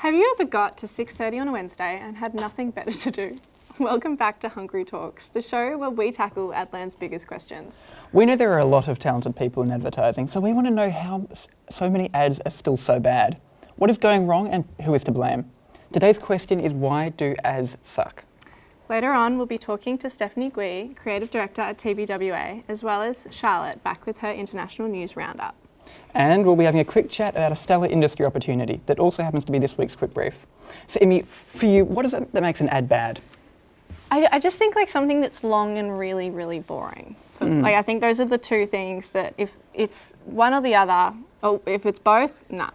Have you ever got to 6:30 on a Wednesday and had nothing better to do? Welcome back to Hungry Talks, the show where we tackle Adland's biggest questions. We know there are a lot of talented people in advertising, so we want to know how so many ads are still so bad. What is going wrong and who is to blame? Today's question is, why do ads suck? Later on, we'll be talking to Steph Gwee, Creative Director at TBWA, as well as Charlotte, back with her International News Roundup. And we'll be having a quick chat about a stellar industry opportunity that also happens to be this week's Quick Brief. So, Emmy, for you, what is it that makes an ad bad? I just think like something that's long and really, really boring. Like I think those are the two things that if it's one or the other, or if it's both, nah.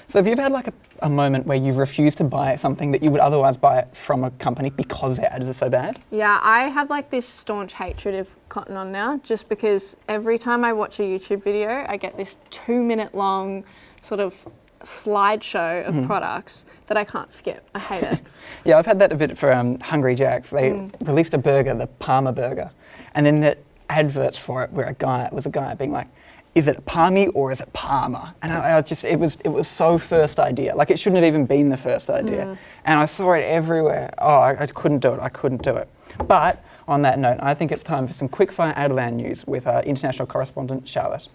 So have you ever had like a moment where you've refused to buy something that you would otherwise buy from a company because their ads are so bad? Yeah, I have like this staunch hatred of Cotton On now, just because every time I watch a YouTube video, I get this 2-minute long sort of slideshow of products that I can't skip. I hate it. Yeah, I've had that a bit for Hungry Jack's. They released a burger, the Parma burger, and then the adverts for it were a guy being like, is it Palmy or is it Parma? And it was so first idea. Like, it shouldn't have even been the first idea. And I saw it everywhere. Oh, I couldn't do it. But on that note, I think it's time for some quickfire Adland news with our international correspondent, Charlotte.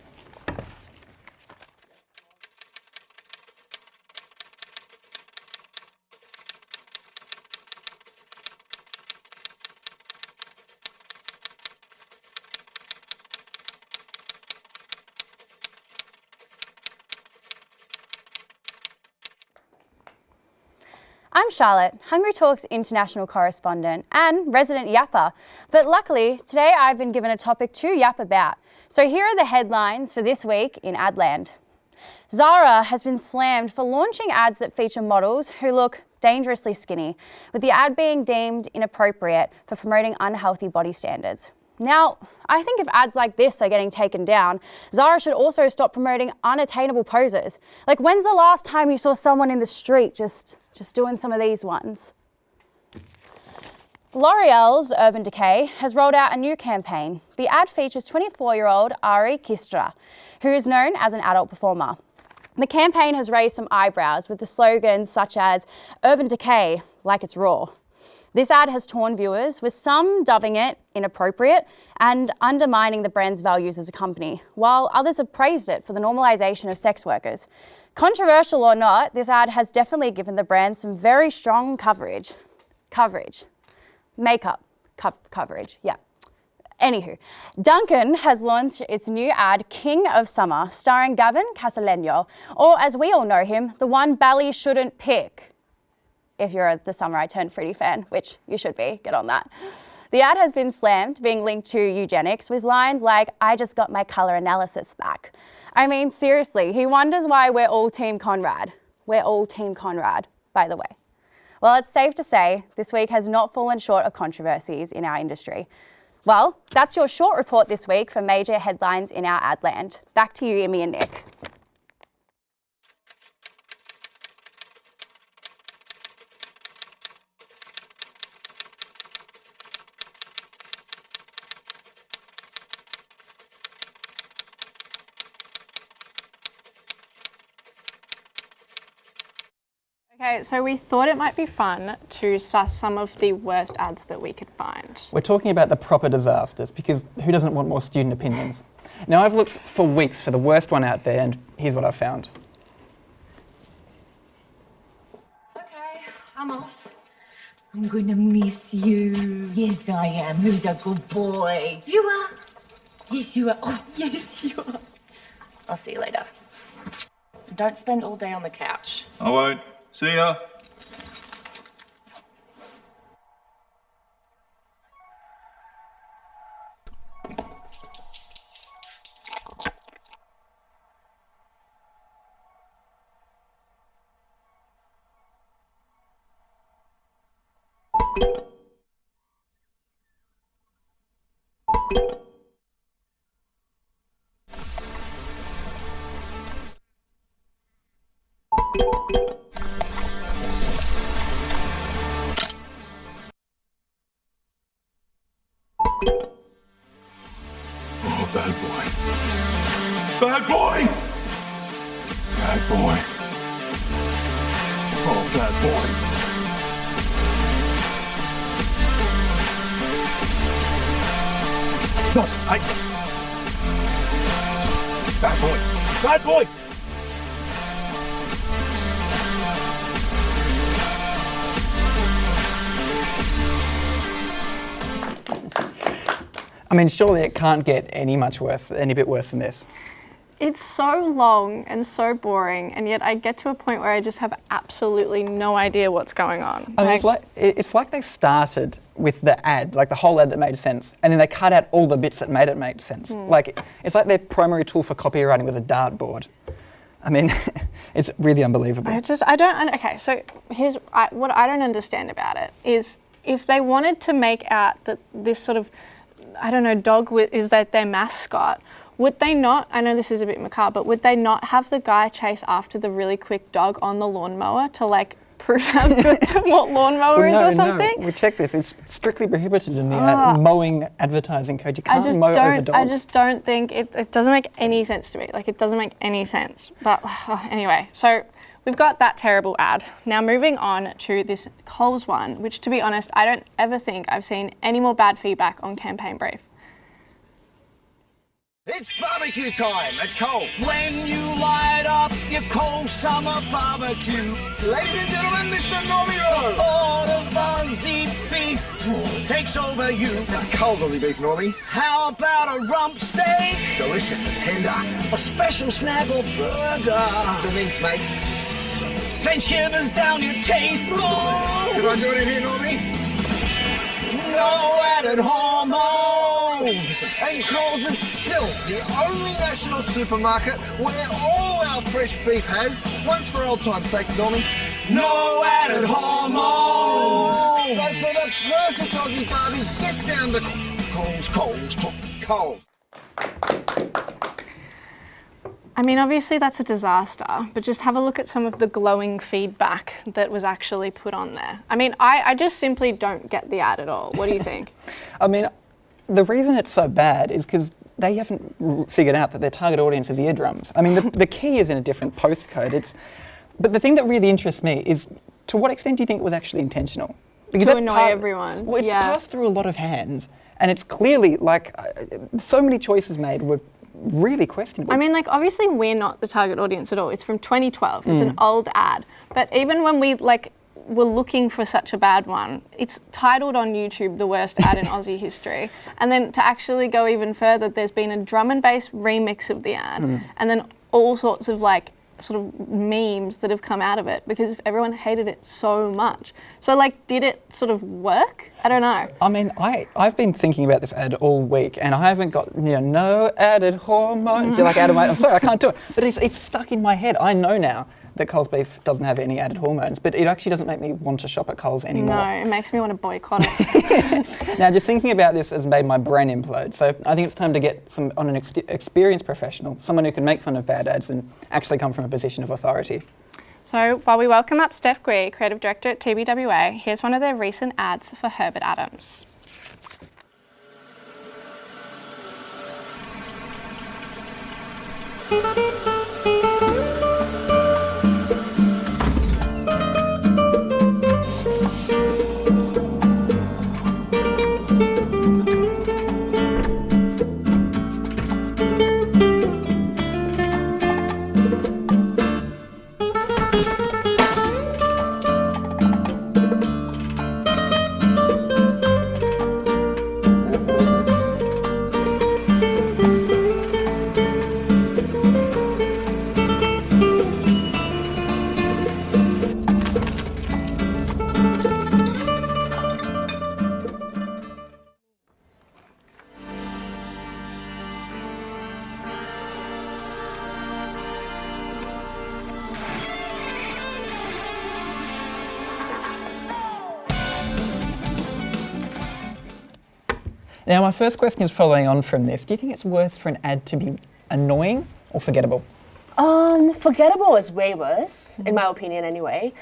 I'm Charlotte, Hungry Talks international correspondent and resident yapper, but luckily today I've been given a topic to yap about. So here are the headlines for this week in Adland. Zara has been slammed for launching ads that feature models who look dangerously skinny, with the ad being deemed inappropriate for promoting unhealthy body standards. Now, I think if ads like this are getting taken down, Zara should also stop promoting unattainable poses. Like, when's the last time you saw someone in the street just doing some of these ones? L'Oreal's Urban Decay has rolled out a new campaign. The ad features 24-year-old Ari Kistra, who is known as an adult performer. The campaign has raised some eyebrows with the slogans such as Urban Decay, like it's raw. This ad has torn viewers, with some dubbing it inappropriate and undermining the brand's values as a company, while others have praised it for the normalisation of sex workers. Controversial or not, this ad has definitely given the brand some very strong coverage. Makeup coverage, yeah. Anywho, Duncan has launched its new ad, King of Summer, starring Gavin Casaleño, or as we all know him, the one Bally shouldn't pick. If you're the Summer I Turned Pretty fan, which you should be, get on that. The ad has been slammed, being linked to eugenics, with lines like, I just got my colour analysis back. I mean, seriously, he wonders why we're all Team Conrad. We're all Team Conrad, by the way. Well, it's safe to say this week has not fallen short of controversies in our industry. Well, that's your short report this week for major headlines in our Adland. Back to you, Emmy and Nick. Okay, so we thought it might be fun to suss some of the worst ads that we could find. We're talking about the proper disasters, because who doesn't want more student opinions? Now, I've looked for weeks for the worst one out there, and here's what I've found. Okay, I'm off. I'm gonna miss you. Yes, I am. Who's a good boy? You are. Yes, you are. Oh, yes, you are. I'll see you later. Don't spend all day on the couch. I won't. See ya. Oh, bad boy. Bad boy! Bad boy. Oh, bad boy. No, bad boy. Bad boy. I mean, surely it can't get any bit worse than this. It's so long and so boring, and yet I get to a point where I just have absolutely no idea what's going on. I mean, it's like they started with the ad, like the whole ad that made sense, and then they cut out all the bits that made it make sense. Like, it's like their primary tool for copywriting was a dartboard. I mean, it's really unbelievable. Okay, so here's what I don't understand about it is if they wanted to make out that this sort of, I don't know, dog is that their mascot, would they not, I know this is a bit macabre, but would they not have the guy chase after the really quick dog on the lawnmower to like prove how good what lawnmower is or something? No, we checked this. It's strictly prohibited in the mowing advertising code. You can't mow over dogs. I just don't think, it doesn't make any sense to me. Like, it doesn't make any sense. But anyway, so we've got that terrible ad. Now moving on to this Coles one, which to be honest, I don't ever think I've seen any more bad feedback on Campaign Brief. It's barbecue time at Coles. When you light up your cold summer barbecue, Ladies and gentlemen, Mr. Normie Rowe. all of Aussie beef takes over you. It's Coles Aussie Beef, Normie. How about a rump steak? Delicious and tender. A special snaggle burger? The mince, mate. Send shivers down your taste buds. Can I join in here, Normie? No added hormones. And Coles is still the only national supermarket where all our fresh beef has, once for old time's sake, Normie. No added hormones. So for the perfect Aussie barbie, get down the Coles. I mean, obviously that's a disaster, but just have a look at some of the glowing feedback that was actually put on there. I mean, I just simply don't get the ad at all. What do you think? I mean, the reason it's so bad is because they haven't figured out that their target audience is eardrums. I mean, the key is in a different postcode. But the thing that really interests me is, to what extent do you think it was actually intentional? Because to annoy everyone. Well, it's passed through a lot of hands, and it's clearly like so many choices made were really questionable. I mean, like, obviously we're not the target audience at all. It's from 2012. It's an old ad. But even when we were looking for such a bad one, it's titled on YouTube the worst ad in Aussie history. And then to actually go even further, there's been a drum and bass remix of the ad, and then all sorts of sort of memes that have come out of it because everyone hated it so much. So did it sort of work? I don't know. I mean, I've been thinking about this ad all week, and I haven't got no added hormones. Out of my, I'm sorry, I can't do it. But it's stuck in my head. I know now that Coles beef doesn't have any added hormones, but it actually doesn't make me want to shop at Coles anymore. No, it makes me want to boycott it. Now, just thinking about this has made my brain implode. So I think it's time to get an experienced professional, someone who can make fun of bad ads and actually come from a position of authority. So while we welcome up Steph Gwee, Creative Director at TBWA, here's one of their recent ads for Herbert Adams. Now, my first question is following on from this. Do you think it's worse for an ad to be annoying or forgettable? Forgettable is way worse, in my opinion anyway.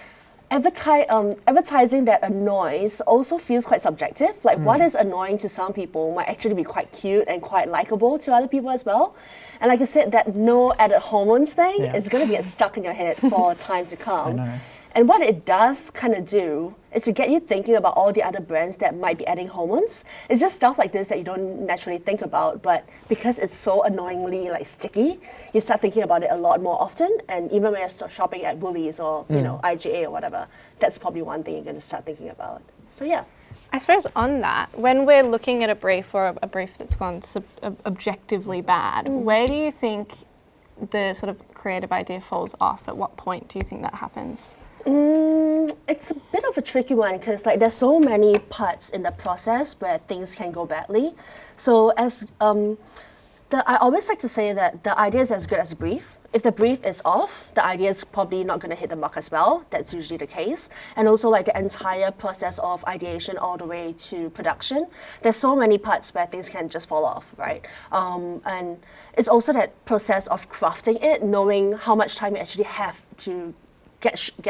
Advertising that annoys also feels quite subjective. Like what is annoying to some people might actually be quite cute and quite likable to other people as well. And like I said, that no added hormones thing is going to be stuck in your head for time to come. And what it does kind of do is to get you thinking about all the other brands that might be adding hormones. It's just stuff like this that you don't naturally think about, but because it's so annoyingly like sticky, you start thinking about it a lot more often. And even when you're shopping at Woolies or you know IGA or whatever, that's probably one thing you're going to start thinking about. So yeah. I suppose on that, when we're looking at a brief or a brief that's gone objectively bad, where do you think the sort of creative idea falls off? At what point do you think that happens? It's a bit of a tricky one because like there's so many parts in the process where things can go badly. So as I always like to say that the idea is as good as the brief. If the brief is off, the idea is probably not going to hit the mark as well. That's usually the case. And also like the entire process of ideation all the way to production. There's so many parts where things can just fall off, right? And it's also that process of crafting it, knowing how much time you actually have to get shit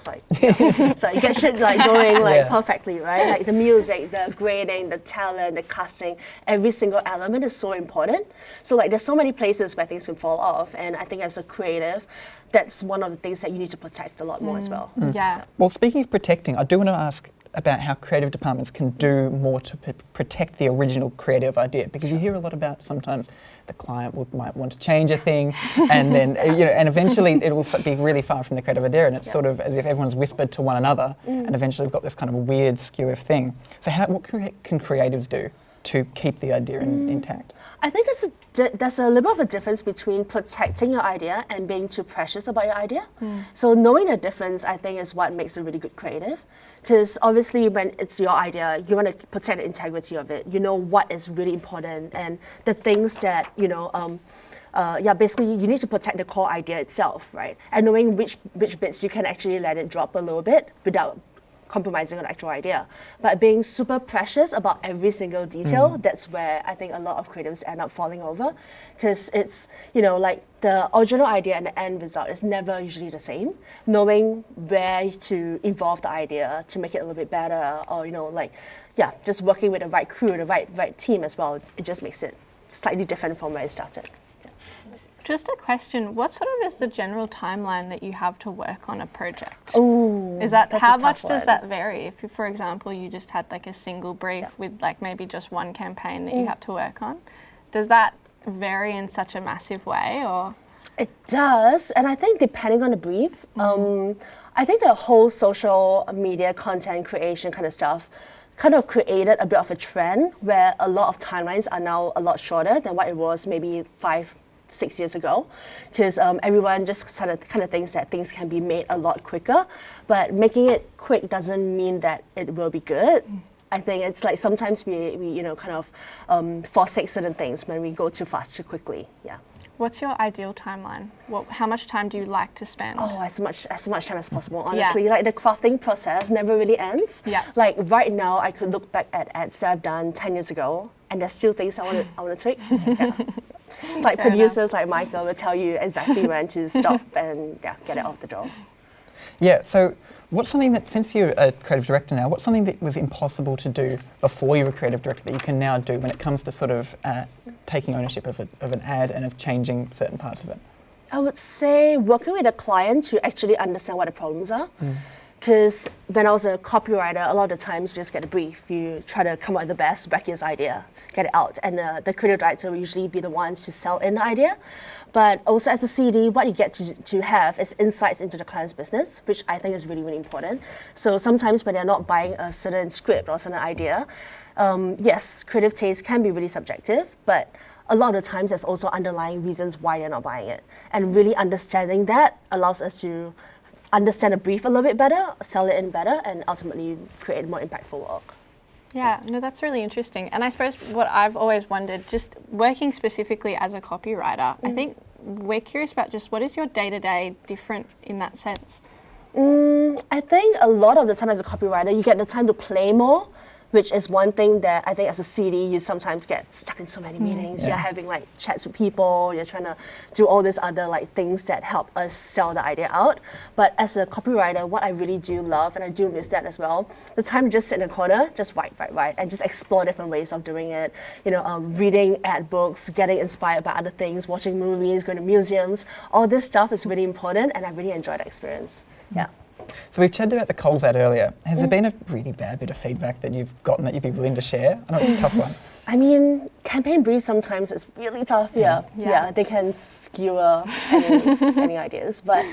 like going like perfectly, right? Like the music, the grading, the talent, the casting, every single element is so important. So like there's so many places where things can fall off, and I think as a creative, that's one of the things that you need to protect a lot more as well. Yeah. Well, speaking of protecting, I do want to ask about how creative departments can do more to protect the original creative idea, because you hear a lot about sometimes the client might want to change a thing, and then and eventually it will be really far from the creative idea, and it's sort of as if everyone's whispered to one another, and eventually we've got this kind of weird skew of thing. So what can creatives do to keep the idea intact? I think there's a little bit of a difference between protecting your idea and being too precious about your idea. So knowing the difference, I think, is what makes a really good creative. Because obviously when it's your idea, you want to protect the integrity of it. You know what is really important and the things that, basically you need to protect the core idea itself, right? And knowing which bits you can actually let it drop a little bit without compromising on the actual idea. But being super precious about every single detail, that's where I think a lot of creatives end up falling over. Because it's, like the original idea and the end result is never usually the same. Knowing where to evolve the idea to make it a little bit better, or, just working with the right crew, the right team as well, it just makes it slightly different from where it started. Just a question, what sort of is the general timeline that you have to work on a project? Ooh, How much does that vary? If, for example, you just had like a single brief with like maybe just one campaign that you had to work on, does that vary in such a massive way, or? It does, and I think depending on the brief, I think the whole social media content creation kind of stuff kind of created a bit of a trend where a lot of timelines are now a lot shorter than what it was maybe 5-6 years ago, because everyone just kind of thinks that things can be made a lot quicker, but making it quick doesn't mean that it will be good. I think it's like sometimes we kind of forsake certain things when we go too fast, too quickly. Yeah. What's your ideal timeline? How much time do you like to spend? Oh, as much time as possible, honestly. Like the crafting process never really ends. Yeah. Like right now, I could look back at ads that I've done 10 years ago, and there's still things I want to tweak. Yeah. It's like producers like Michael will tell you exactly when to stop and get it off the door. Yeah, so what's something that, since you're a creative director now, what's something that was impossible to do before you were a creative director that you can now do when it comes to sort of taking ownership of an ad and of changing certain parts of it? I would say working with a client to actually understand what the problems are. Because when I was a copywriter, a lot of the times you just get a brief. You try to come up with the best, wackiest idea, get it out. And the creative director will usually be the ones to sell in the idea. But also as a CD, what you get to have is insights into the client's business, which I think is really, really important. So sometimes when they're not buying a certain script or a certain idea, yes, creative taste can be really subjective, but a lot of the times there's also underlying reasons why you're not buying it. And really understanding that allows us to understand a brief a little bit better, sell it in better, and ultimately create more impactful work. Yeah, no, that's really interesting. And I suppose what I've always wondered, just working specifically as a copywriter, I think we're curious about just what is your day-to-day different in that sense? I think a lot of the time as a copywriter, you get the time to play more, which is one thing that I think as a CD, you sometimes get stuck in so many meetings. You're having like chats with people, you're trying to do all these other like things that help us sell the idea out. But as a copywriter, what I really do love, and I do miss that as well, the time to just sit in a corner, just write, and just explore different ways of doing it. Reading ad books, getting inspired by other things, watching movies, going to museums, all this stuff is really important, and I really enjoy that experience. Yeah. So we've chatted about the Coles ad earlier. Has there been a really bad bit of feedback that you've gotten that you'd be willing to share? I know it's a tough one. I mean, campaign briefs sometimes it's really tough. Yeah, they can skewer any ideas. But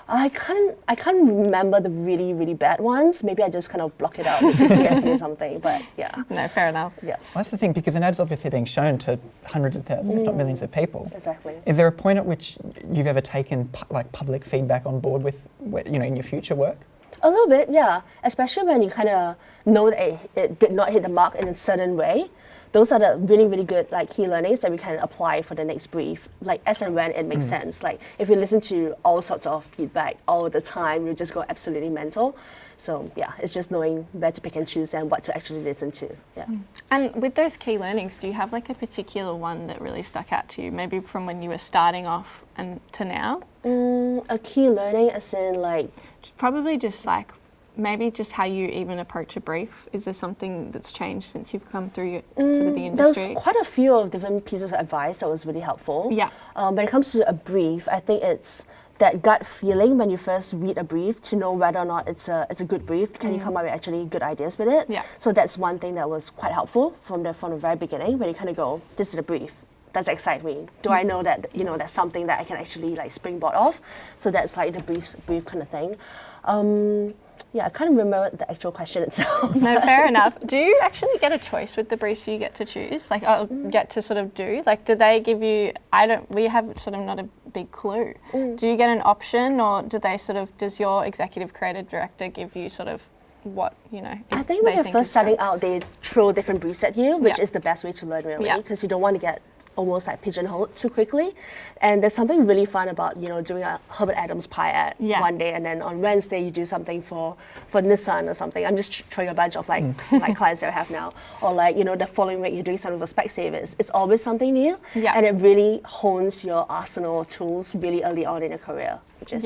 I can't remember the really bad ones. Maybe I just kind of block it out because you guys do something. But yeah. No, fair enough. Yeah. Well, that's the thing, because an ad's obviously being shown to hundreds of thousands, if not millions of people. Exactly. Is there a point at which you've ever taken public feedback on board with, in your future work? A little bit, yeah. Especially when you kind of know that it did not hit the mark in a certain way. Those are the really good key learnings that we can apply for the next brief, as and when it makes sense. Like if we listen to all sorts of feedback all the time, we'll just go absolutely mental. So yeah, it's just knowing where to pick and choose and what to actually listen to. Yeah. And with those key learnings, do you have a particular one that really stuck out to you, maybe from when you were starting off and to now? A key learning as in Probably just maybe just how you even approach a brief. Is there something that's changed since you've come through sort of the industry? There's quite a few of different pieces of advice that was really helpful. Yeah. When it comes to a brief, I think it's that gut feeling when you first read a brief to know whether or not it's a good brief. Can you come up with actually good ideas with it? Yeah. So that's one thing that was quite helpful from the very beginning, when you kind of go, this is a brief. Does it excite me? Do I know that that's something that I can actually springboard off? So that's the brief kind of thing. Yeah, I can't remember the actual question itself. No, fair enough. Do you actually get a choice with the briefs you get to choose? Get to sort of do? Do they give you, we have sort of not a big clue. Do you get an option, or do they does your executive creative director give you sort of what, I think when you're first starting out, they throw different briefs at you, which is the best way to learn really, because you don't want to get almost pigeonholed too quickly. And there's something really fun about, doing a Herbert Adams pie ad one day, and then on Wednesday you do something for Nissan or something. I'm just throwing a bunch of clients that I have now. Or the following week you're doing something for Specsavers. It's always something new, and it really hones your arsenal of tools really early on in your career, which is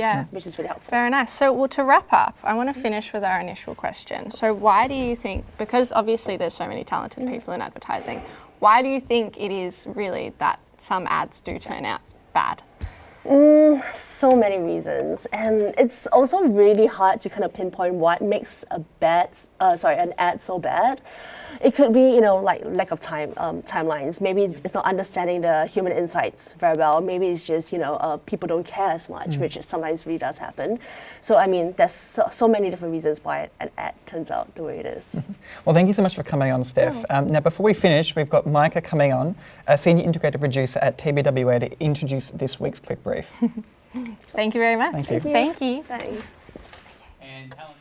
really helpful. Very nice. So, to wrap up, I want to finish with our initial question. So why do you think, because obviously there's so many talented people in advertising, why do you think it is really that some ads do turn out bad? So many reasons, and it's also really hard to kind of pinpoint what makes an ad so bad. It could be, lack of timelines. Maybe it's not understanding the human insights very well. Maybe it's just, people don't care as much, which sometimes really does happen. So, I mean, there's so many different reasons why an ad turns out the way it is. Well, thank you so much for coming on, Steph. Now, before we finish, we've got Micah coming on, a senior integrated producer at TBWA, to introduce this week's quick brief. Thank you very much. Thank you. Thank you. Thanks. And Helen.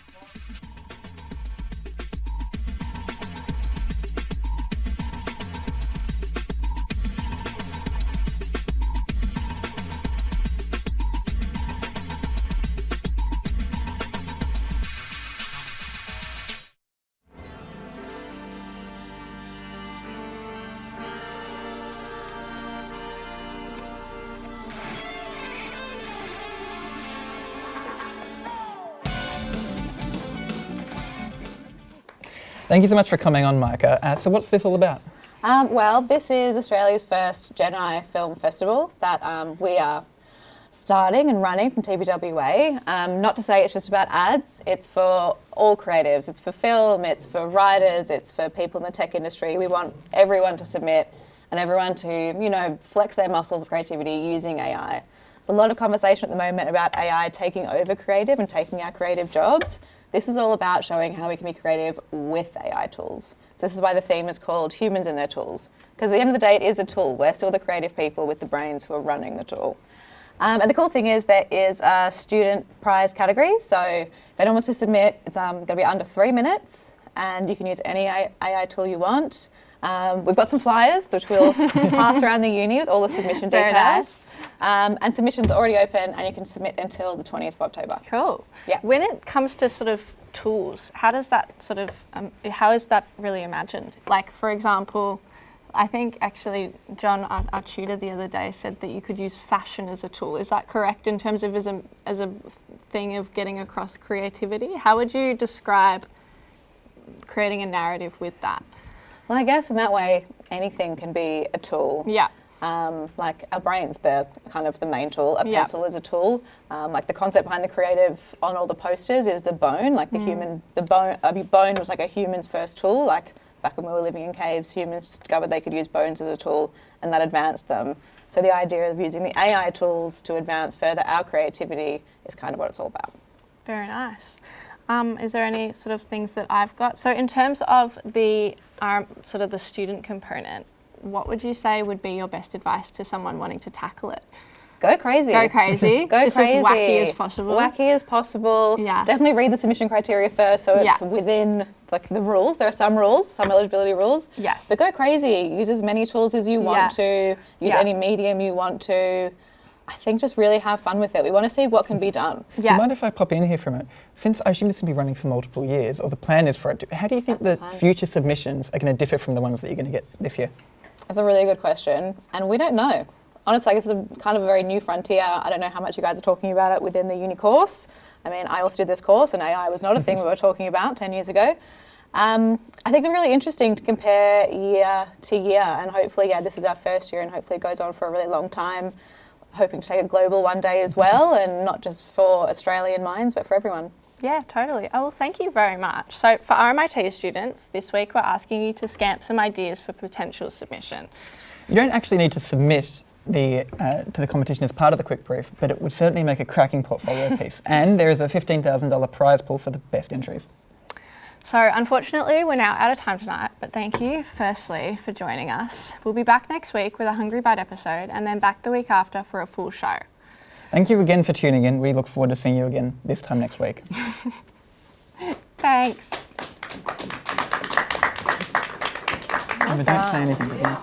Thank you so much for coming on, Micah. So what's this all about? Well, this is Australia's first Gen I film festival that we are starting and running from TBWA. Not to say it's just about ads, it's for all creatives. It's for film, it's for writers, it's for people in the tech industry. We want everyone to submit and everyone to, flex their muscles of creativity using AI. There's a lot of conversation at the moment about AI taking over creative and taking our creative jobs. This is all about showing how we can be creative with AI tools. So this is why the theme is called Humans and Their Tools. Because at the end of the day, it is a tool. We're still the creative people with the brains who are running the tool. And the cool thing is there is a student prize category. So if anyone wants to submit, it's going to be under 3 minutes, and you can use any AI tool you want. We've got some flyers which we'll pass around the uni with all the submission details. Nice. And submissions are already open, and you can submit until the 20th of October. Cool. Yeah. When it comes to sort of tools, how does that how is that really imagined? For example, I think actually John, our tutor the other day, said that you could use fashion as a tool. Is that correct in terms of as a thing of getting across creativity? How would you describe creating a narrative with that? Well, I guess in that way, anything can be a tool. Yeah. Like our brains, they're kind of the main tool. A Yeah. pencil is a tool. Like the concept behind the creative on all the posters is the bone. Like the human, the bone was like a human's first tool. Like back when we were living in caves, humans discovered they could use bones as a tool, and that advanced them. So the idea of using the AI tools to advance further our creativity is kind of what it's all about. Very nice. Is there any sort of things that I've got? So in terms of the sort of the student component, what would you say would be your best advice to someone wanting to tackle it? Go crazy. Go crazy. Go Just crazy. as wacky as possible. Wacky as possible. Yeah. Definitely read the submission criteria first, so it's Yeah. within like the rules. There are some rules, some eligibility rules. Yes. But go crazy. Use as many tools as you want to. Use Yeah. any medium you want to. I think just really have fun with it. We want to see what can be done. Do Yeah. you mind if I pop in here for a minute? Since I assume this will be running for multiple years, or the plan is for it, how do you think That's the the plan. future submissions are going to differ from the ones that you're going to get this year? That's a really good question, and we don't know. Honestly, this is kind of a very new frontier. I don't know how much you guys are talking about it within the uni course. I mean, I also did this course, and AI was not a thing we were talking about 10 years ago. I think it's really interesting to compare year to year, and hopefully, this is our first year, and hopefully it goes on for a really long time. Hoping to take it global one day as well, and not just for Australian minds, but for everyone. Yeah, totally. Oh, well, thank you very much. So for RMIT students, this week we're asking you to scamp some ideas for potential submission. You don't actually need to submit to the competition as part of the quick brief, but it would certainly make a cracking portfolio piece. And there is a $15,000 prize pool for the best entries. So unfortunately, we're now out of time tonight, but thank you, firstly, for joining us. We'll be back next week with a Hungry Bite episode, and then back the week after for a full show. Thank you again for tuning in. We look forward to seeing you again this time next week. Thanks. I was meant to say anything, wasn't I?